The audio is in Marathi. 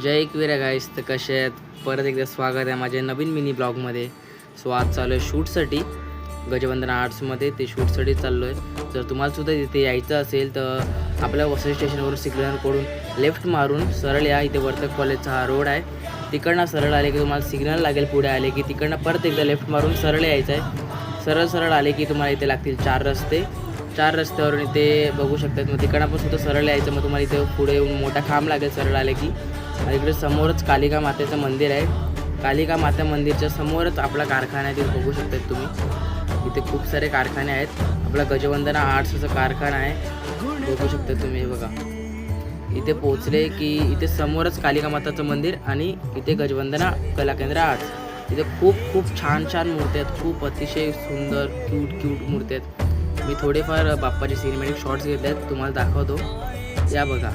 जय एकवीरा गाईस, तर कसे आहेत? परत एकदा स्वागत आहे माझ्या नवीन मिनी ब्लॉगमध्ये. सो आज चालू आहे शूटसाठी गजवंदना आर्ट्समध्ये. ते शूटसाठी चाललो आहे. जर तुम्हाला सुद्धा तिथे यायचं असेल तर आपल्या वसई स्टेशनवरून सिग्नलकडून लेफ्ट मारून सरळ या. इथे वर्तक कॉलेजचा हा रोड आहे. तिकडनं सरळ आले की तुम्हाला सिग्नल लागेल. पुढे आले की तिकडनं परत एकदा लेफ्ट मारून सरळ यायचं आहे. सरळ सरळ आले की तुम्हाला इथे लागतील 4 रस्ते. 4 रस्त्यावरून इथे बघू शकतात. मग तिकडनं पण सुद्धा सरळ यायचं. मग तुम्हाला इथे पुढे येऊन मोठा खांब लागेल सरळ आले की. इकडे समोरच कालिका मातेचं मंदिर आहे. कालिका माता मंदिरच्या समोरच आपला कारखाना आहे. तिथे बघू शकतात तुम्ही. इथे खूप सारे कारखाने आहेत. आपला गजवंदना आर्ट्सचा कारखाना आहे. बघू शकता तुम्ही. हे बघा, इथे पोहोचले की इथे समोरच कालिका माताचं मंदिर आणि इथे गजवंदना कला केंद्र आर्ट्स. इथे खूप छान मूर्ती आहेत. खूप अतिशय सुंदर क्यूट मूर्ती आहेत. मी थोडेफार बाप्पाचे सिनेमॅटिक शॉर्ट्स घेतले आहेत, तुम्हाला दाखवतो. या बघा.